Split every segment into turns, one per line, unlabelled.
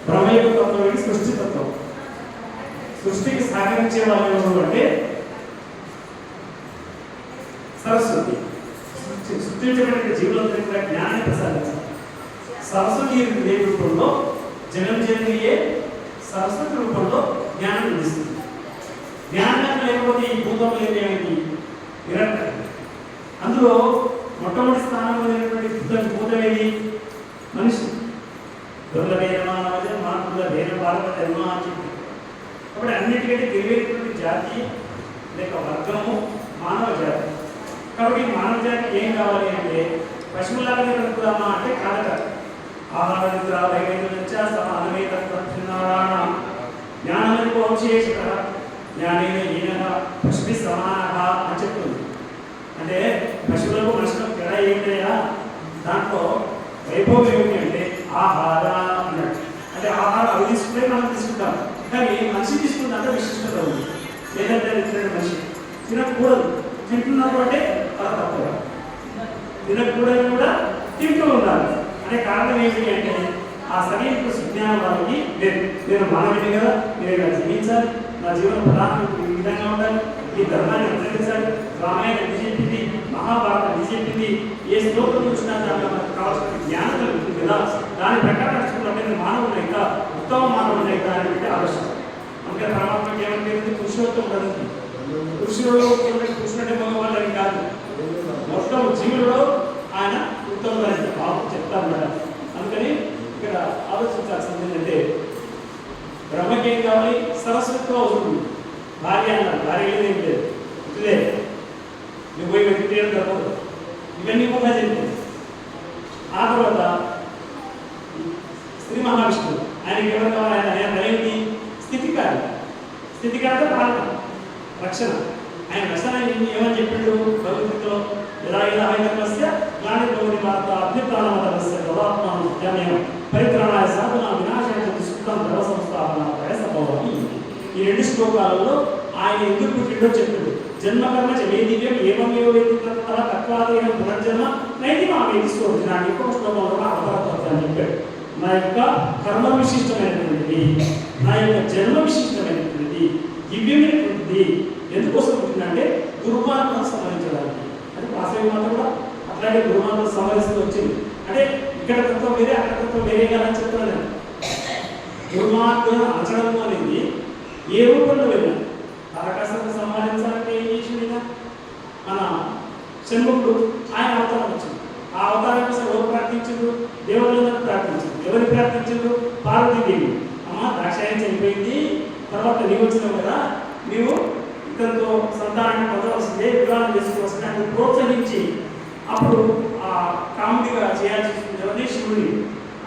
బ్రహ్మ యొక్క తత్వం ఏంటి? సృష్టి తత్వం. సృష్టికి సహకరించే వాళ్ళు ఎవరు అంటే సరస్వతి. సృష్టించబడిన జీవులందరికీ కూడా జ్ఞానాన్ని ప్రసాదించాలి. సరస్వతి ఏ రూపంలో జగన్ జననియే సరస్వతి రూపంలో జ్ఞానం అందిస్తుంది. జ్ఞానం లేకపోతే ఈ భూతంలో ఏమేమి నిరంతరం. అందులో మొట్టమొదటి స్థానంలో లేనటువంటి భూతం ఏది? మనిషి. దుర్లభేన మానవ మాతృలభేన భారత జన్మ అని చెప్పి. కాబట్టి అన్నిటికంటే తెలియనటువంటి జాతి లేక వర్గము మానవ జాతి. కాబట్టి మానవ జాతికి ఏం కావాలి అంటే పశువులాగా బ్రతుకుదామా అంటే కాదట. ఆహార నిద్ర వైవేద్య సమానమే తత్వనారాయణ జ్ఞానమని వంశేష జ్ఞానేన ఈయన పశువి సమాన అని చెప్తుంది. అంటే పశువులకు మనుషులకు తేడా ఏంటయ్యా? దాంట్లో వైభవం ఏమిటి అంటే ఆహార అన్నట్టు. అంటే ఆహారం అవి తీసుకుంటే మనం తీసుకుంటాం, కానీ మనిషి తీసుకుంటే విశిష్టత ఉంది. లేదంటే మనిషి తినకూడదు, తింటున్నారు అంటే అలా తప్పదు. తినకూడదు కూడా తింటూ ఉండాలి. అంటే కారణం ఏంటి అంటే ఆ సరైన సుజ్ఞానం వాళ్ళకి లేదు. నేను మానవుని కదా, నేను ఇలా జీవించాలి, నా జీవన ప్రధానం ఈ విధంగా ఉండాలి, ఈ ధర్మాన్ని అనుసరించాలి. రామాయణం ఇది చెప్పింది, మహాభారతం ఇది చెప్పింది, ఏ శ్లోకం చూసినా దాంట్లో మనకు కావాల్సిన జ్ఞానం కలుగుతుంది కదా. దాని ప్రకారం నడుచుకున్నట్టు నేను మానవుని యొక్క ఉత్తమ మానవుని యొక్క అనేటువంటి ఆలోచన. అంటే పరమాత్మకి ఏమంటే పురుషోత్తం కలుగుతుంది. పురుషులలో కృష్ణుడి మగవాళ్ళు అని కాదు, మొత్తం జీవులలో ఆయన ఉత్తమమైన బాబు చెప్తాను కదా. అందుకని ఇక్కడ ఆలోచించాల్సింది ఏంటంటే బ్రహ్మకి ఏం కావాలి? సరస్వతితో అవుతుంది. భార్య అన్నారు, భార్య ఏం లేదు, ఇదే నువ్వు పోయి వెతికేయడం జరగదు. ఇవన్నీ కూడా జరిగింది. ఆ తర్వాత శ్రీ మహావిష్ణువు, ఆయనకి ఎవరు కావాలి? ఆయన అనేది స్థితికారి. స్థితికారితో పాలన రక్షణ. ఆయన రక్షణ ఏమని చెప్పిండు భగవద్గీతలో? యదా యదా హైదర్మస్య గ్లాని భవతి భారత అభ్యుత్థానమతస్య తదాత్మానం సత్యమేవ పరిత్రాణాయ సాధన వినాశాయ దుష్కృతం ధర్మ సంస్థాపనాయ సంభవమి. ఈ రెండు శ్లోకాలలో ఆయన ఎందుకు పుట్టిండో చెప్పిండు. జన్మకర్మ చ వేదికం ఏమేవ వేదికల తత్వాదేన పునర్జన్మ నైతి మా వేది స్తోత్రి. నా యొక్క శ్లోకంలో అవతారతత్వాన్ని చెప్పాడు. నా యొక్క కర్మ విశిష్టమైనటువంటిది, నా యొక్క జన్మ విశిష్టమైనటువంటిది, దివ్యమైనటువంటిది. ఎందుకోసం పుట్టిందంటే దుర్మార్గం సంహరించడానికి. అంటే వాసవి మాత కూడా అట్లాగే దుర్మార్గం సంహరిస్తూ వచ్చింది. అంటే ఇక్కడ తత్వం వేరే, అక్కడ తత్వం వేరే కాదని చెప్తున్నాను. దుర్మార్గం ఆచరణము అనేది ఏ రూపంలో వెళ్ళినా తారకాసురుని సంహరించాలంటే ఏం చేసింది? మన షణ్ముఖుడు ఆయన అవతారం వచ్చింది. ఆ అవతారం కోసం ఎవరు ప్రార్థించారు? దేవుళ్ళందరూ ప్రార్థించారు. ఎవరు ప్రార్థించారు? పార్వతీదేవి. అమ్మ దాక్షాయం చనిపోయింది, తర్వాత నీవు వచ్చినావు కదా, నీవు ఇతరులతో సంతానాన్ని పొందవలసిందే, వివాహం చేసుకోవాల్సిందే అని ప్రోత్సహించి అప్పుడు ఆ కాముడిగా చేయాల్సి వస్తుంది ఎవరిని? శివుడిని.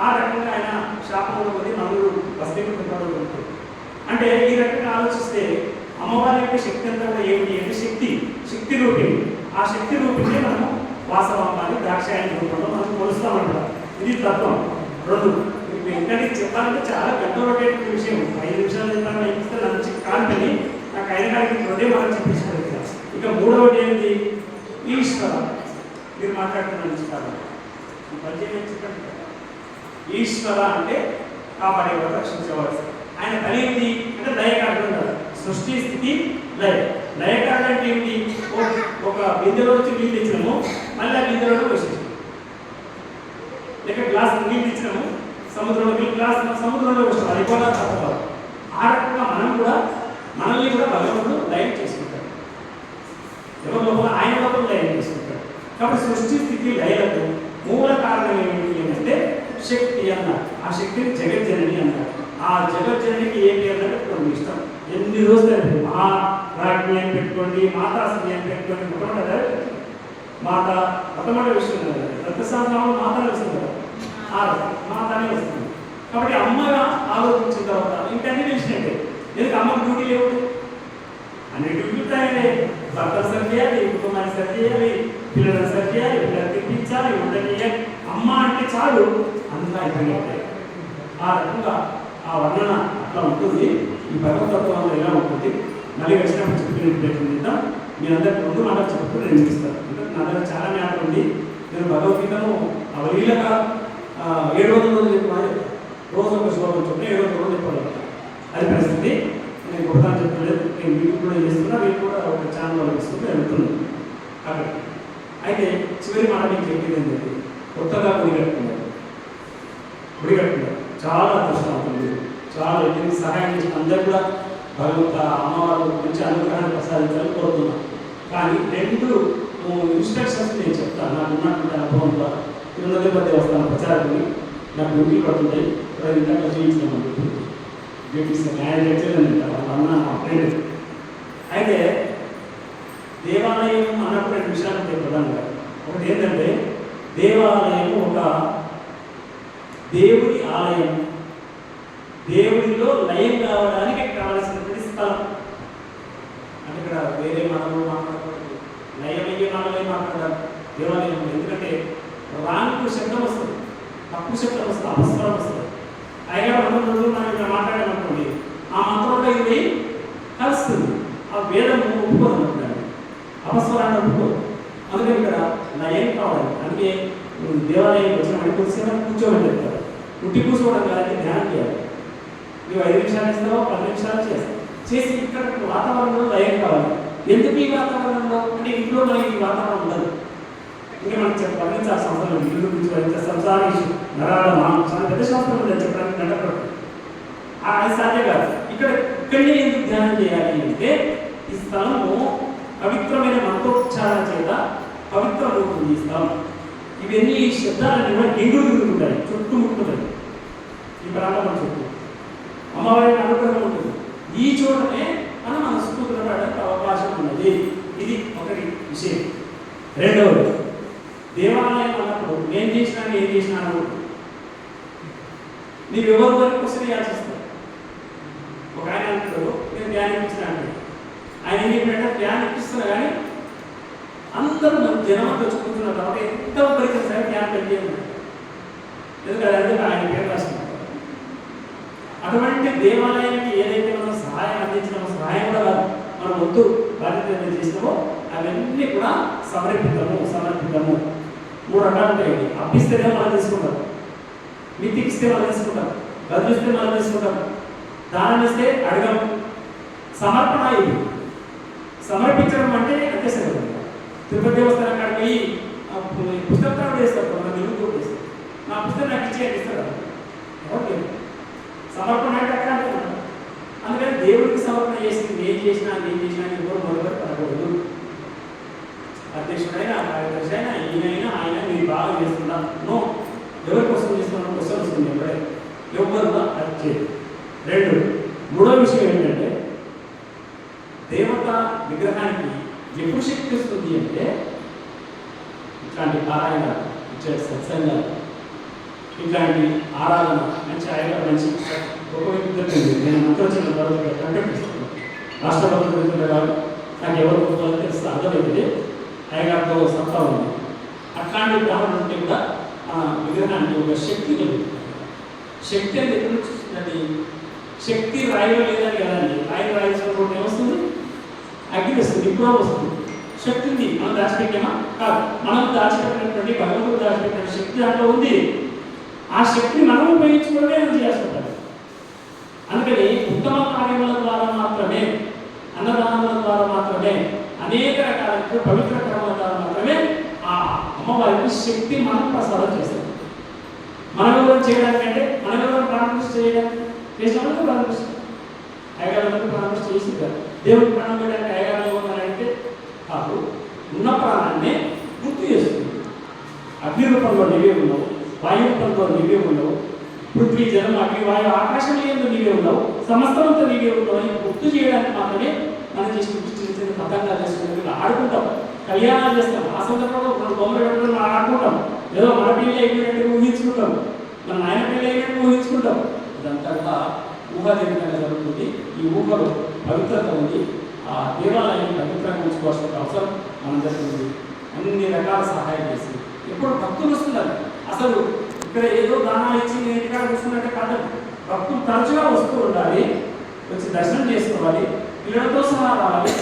ఆ రకంగా ఆయన శాపంలో పోయి నలుగురు వస్తీకృతాలు ఉంటారు. అంటే ఈ రకంగా ఆలోచిస్తే అమ్మవారి యొక్క శక్తి అంతా కూడా ఏమిటి అంటే శక్తి రూపిణి. ఆ శక్తి రూపిణి మనం వాసవాన్ని ద్రాక్షాయని రూపంలో మనం కొలుస్తామంటారు. ఇది తత్వం. రెండు ఇంకా చెప్పాలంటే చాలా గంటలటువంటి విషయం. 5 నిమిషాలు చెప్పాలని ఇస్తే మంచి కాంతిని నాకు అయిన గారికి హృదయం మనం చెప్పించారు. ఇక మూడవది ఏంటి? ఈశ్వర. మీరు మాట్లాడుతున్న ఈ పరిచయం చెప్పండి. ఈశ్వర అంటే కాపాడేవాడు, రక్షించేవాడు. ఆయన పని ఏంటి అంటే లయకారుడు ఉన్నారు. సృష్టి స్థితి లయ. లయకారుడు అంటే ఏంటి? ఒక బిందెలో వచ్చి నీళ్ళు ఇచ్చినాము, మళ్ళీ ఆ బిందెలో వచ్చేసాము. లేక గ్లాస్ నీళ్ళు ఇచ్చినాము, సముద్రంలో గ్లాస్ సముద్రంలో వచ్చాము. అది కూడా తప్పదు. ఆ రకంగా మనల్ని కూడా భగవంతుడు లయం చేసుకుంటాడు. ఎవరి లోపల? ఆయన లోపల లయం చేసుకుంటాడు. కాబట్టి సృష్టి స్థితి లయలకు మూల కారణం ఏమిటి అంటే శక్తి అన్నారు. ఆ శక్తిని జగజ్జనని అన్నారు. ఆ జగజ్జననికి ఏ పేరు అంటే కొన్ని ఇష్టం. ఎన్ని రోజులు మా రాజ్ఞి అని పెట్టుకోండి, మాతాశ్రీ అని పెట్టుకోండి. మొట్టమొదటి మాత మొట్టమొదటి విషయం కదా, రక్తశాస్త్రంలో మాతనే వస్తుంది కదా, ఆ మాతనే వస్తుంది. కాబట్టి అమ్మగా ఆలోచించిన తర్వాత ఇంకన్నీ తెలిసినట్టే. ఎందుకు అమ్మకు డ్యూటీ లేవు? అన్ని డ్యూటీ ఉంటాయండి. భర్తలు సరి చేయాలి, కుటుంబాన్ని సరి చేయాలి, పిల్లలను సరి చేయాలి, పిల్లలు తిప్పించాలి, ఉండని. అమ్మ అంటే చాలు అంతా అయిపోయింది. ఆ రకంగా ఆ వర్ణన అట్లా ఉంటుంది. ఈ భగవతత్వంలో ఎలా ఉంటుంది మళ్ళీ వచ్చినప్పుడు చెప్పుకునే ప్రయత్నం చేద్దాం. మీరందరికీ 2 మాటలు చెప్పుకుని నేను ఇస్తాను. నా దగ్గర చాలా జ్ఞానం ఉంది. నేను భగవద్గీతను అవలీలగా 700 రోజులు చెప్పి రోజు ఒక శ్లోకం చొప్పున 7 రోజులు చెప్పాలి. అది పరిస్థితి. నేను కొడతాను చెప్పలేదు, నేను వీడియో కూడా చేస్తున్నా, మీరు కూడా ఒక ఛానల్లో ఇస్తుంటే వెళ్తున్నాను అక్కడ. అయితే చివరి మాట మీకు చెప్పేది ఏంటంటే, కొత్తగా గుడి కట్టుకున్నారు, చాలా అదృష్టం అవుతుంది. చాలా ఎటువంటి సహాయం చేసిన అందరూ కూడా భగవంత అమ్మవారు మంచి అనుగ్రహాన్ని ప్రసాదించాలని కోరుతున్నాను. కానీ 2 ఇన్స్ట్రక్షన్స్ నేను చెప్తాను నాకు ఉన్నటువంటి అనుభవంలో. తిరుమల దేవస్థానం ప్రచారాన్ని నాకు డ్యూటీలు పడుతుంటాయి, ఇంతగా చేయించామని డ్యూటీస్ న్యాయం చేయలేదండి అన్న మా ఫ్రెండ్. అయితే దేవాలయం అన్నప్పుడు 2 విషయాలు ఉంటాయి ప్రధానంగా. ఒకటి ఏంటంటే, దేవాలయం ఒక దేవుడి ఆలయం, దేవుడిలో లయం కావడానికి కావలసినటువంటి స్థలం. అంటే ఇక్కడ వేరే మాటలు మాట్లాడకూడదు, లయమయ్యే మాటలే మాట్లాడాలి దేవాలయం. ఎందుకంటే రాంకు శబ్దం వస్తుంది, తప్పు శబ్దం వస్తుంది, అపస్వరం వస్తుంది. అయినా 2 రోజులు మనం ఇక్కడ మాట్లాడాలనుకోండి, ఆ మంత్రంలో ఇది కలుస్తుంది, ఆ వేదము ఒప్పుకోదు అనుకుంటాను, అపస్వరాన్ని ఒప్పుకోదు. అందుకని ఇక్కడ లయం కావాలి. అందుకే దేవాలయం వచ్చిన వాడికి కొద్దిసేపు కూర్చోమని చెప్తారు. ఉట్టి కూర్చోవడం కాదంటే ధ్యానం చేయాలి. నువ్వు 5 నిమిషాలు ఇస్తావో 10 నిమిషాలు చేస్తావు, చేసి ఇక్కడ వాతావరణంలో లయం కావాలి. ఎందుకు ఈ వాతావరణంలో అంటే ఇంట్లో మనకి ఈ వాతావరణం ఉండదు. ఇంకా మనం వర్ణించాల్సిన అవసరం లేదు. ఇల్లు గురించి వర్ణించాలి, సంసారం నరాల చాలా పెద్ద శాస్త్రం ఉంది చెప్పడానికి గంటపడుతుంది. అది సాధ్యం కాదు. ఇక్కడే ఎందుకు ధ్యానం చేయాలి అంటే, ఈ స్థలము పవిత్రమైన మంత్రోచ్చారణ చేత పవిత్రమవుతుంది ఈ స్థలం. ఇవన్నీ ఈ శబ్దాలన్నీ కూడా ఎగురు తిరుగుతుంటాయి, చుట్టుముట్టుకుంటాయి ఈ ప్రాంతం చుట్టూ. అమ్మవారి అనుగ్రహం ఉంటుంది. ఈ చోటనే మనం మనస్ఫూర్తిగా పడడానికి అవకాశం ఉన్నది. ఇది ఒకటి విషయం. రెండవది, దేవాలయం అన్నప్పుడు నేను చేసినాను ఏం చేసినాను నీవు ఎవరి వరకు క్వశ్చన్ చేయాల్సిస్తారు. ఒక ఆయన అంటాడు నేను ధ్యానం ఇప్పించిన అంటే, ఆయన ఏం చెప్పినట్టే ధ్యానం ఇప్పిస్తున్నా కానీ అందరూ మన జనం తెచ్చుకుంటున్న తర్వాత ఎంత ఉపరికరం సరే ధ్యానం పెట్టి ఎందుకంటే ఆయన పేరు రాస్తున్నారు. అటువంటి దేవాలయానికి ఏదైతే మనం సహాయం అందించినామో, సహాయం కూడా కాదు, మనం వద్దు బాధ్యత చేసినామో అవన్నీ కూడా సమర్పితము. 3 రకాలు ఉంటాయండి. అప్పిస్తేనే మనం తీసుకుంటాం, మితికిస్తే మనం తీసుకుంటాం, బదిలిస్తే మనం తీసుకుంటాం, దానం ఇస్తే అడగం. సమర్పణ ఇది. సమర్పించడం అంటే అంతే సరే. తిరుపతి దేవస్థానం కాడికి పుస్తకాలు వేస్తారు, మనం నిలుపు వేస్తారు. నా పుస్తకం నాకు ఇచ్చేయండి ఇస్తాడు. ఓకే, సమర్పణ అంటే అక్కడ అనుకున్నాను. అందుకని దేవుడికి సమర్పణ చేసింది ఏం చేసినా ఎవరు మొదలు పడకూడదు. అధ్యక్షుడైనా కార్యదర్శి అయినా ఈయనైనా ఆయన మీరు బాగా చేస్తున్నాం నో, ఎవరి కోసం చేస్తున్నాం క్వశ్చన్ వస్తుంది. ఎవరు అది చేయదు. 2, మూడో విషయం ఏంటంటే, దేవత విగ్రహానికి ఎప్పుడు శక్తి వస్తుంది అంటే ఇట్లాంటి పారాయణ, సత్సంగాలు, ఇట్లాంటి ఆరాధన, మంచి ఆయన మంచి గొప్ప వ్యక్తి. నేను మంత్రోచ్చిన తర్వాత కంటెంపిస్తున్నాను. రాష్ట్ర ప్రభుత్వం కాదు, నాకు ఎవరు గొప్పలో తెలుస్తుంది, అర్థమైంది. అయ్యగారితో సత్తా ఉంది. అట్లాంటి ఉదాహరణ ఉంటే కూడా ఆ విగ్రహానికి ఒక శక్తి కలుగుతుంది. శక్తి అనేది ఎప్పుడు చూస్తుందండి, శక్తి రాయిలో లేదని కదండి. రాయాల్సిన ఏమొస్తుంది, అగ్ని వస్తుంది, ఇప్పుడు వస్తుంది. శక్తి ఉంది. మనం దాచిపెట్టామా కాదు, మనం దాచిపెట్టినటువంటి భగవంతుడు దాచిపెట్టిన శక్తి దాంట్లో ఉంది. ఆ శక్తిని మనం ఉపయోగించుకోవడమే మనం చేస్తుంటారు. అందుకని ఉత్తమ కార్యముల ద్వారా మాత్రమే, అన్నదానముల ద్వారా మాత్రమే, అనేక రకాల పవిత్ర కర్మల ద్వారా మాత్రమే ఆ అమ్మవారికి శక్తి మనం ప్రసాదం చేస్తాం. మనం ఎవరు చేయడానికంటే మనం ఎవరు ప్రాణప్రతిష్ఠ చేయడానికి చేసినప్పుడు ప్రాణప్రతిష్ఠ అయ్యగారు ప్రాణప్రతిష్ఠ చేసింటారు. దేవుడికి ప్రాణం చేయడానికి అయ్యగారు ఏమన్నారంటే కాదు, ఉన్న ప్రాణాన్ని గుర్తు చేస్తుంది. అగ్ని రూపంలో నీవే ఉన్నావు, వాయు రూపంలో నీవే ఉన్నావు, పృథ్వీ జలం అగ్ని వాయు ఆకాశం ఏందో నీవే ఉన్నావు, సమస్తంతో నీవే ఉన్నావు అని గుర్తు చేయడానికి మాత్రమే మనం చేసిన చిన్న పతంగా చేసుకుని ఆడుకుంటాం, కళ్యాణాలు చేస్తాం. ఆ సందర్భంలో 2 బొమ్మలు పెట్టడం ఆడుకుంటాం. ఏదో మన పిల్లలు అయిపోయినట్టు ఊహించుకుంటాం, మన నాయన పిల్లలు అయినట్టు ఊహించుకుంటాం. ఇదంతా ఊహాజనితంగా జరుగుతుంది. ఈ ఊహలో పవిత్రత ఉంది. ఆ దేవాలయాన్ని పవిత్రంగా ఉంచుకోవాల్సిన అవసరం మనందరికీ ఉంది. అన్ని రకాల సహాయం చేసి ఎప్పుడు భక్తులు వస్తున్నారు. అసలు ఇక్కడ ఏదో దానాలు ఇచ్చి నేను ఇక్కడ కూర్చున్నట్టే కాదు, భక్తులు తరచుగా వస్తూ ఉండాలి, వచ్చి దర్శనం చేసుకోవాలి, పిల్లలతో సహా రావాలి,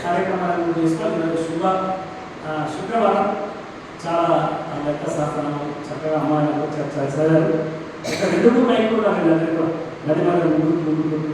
కార్యక్రమాలను చేసుకోవాలి. శుక్రవారం చాలా లెక్క శాస్త్రం చక్కగా అమ్మాయిలకు చదివారు. ఇక్కడ 2 3 లైక్ కూడా అందరికీ అది మన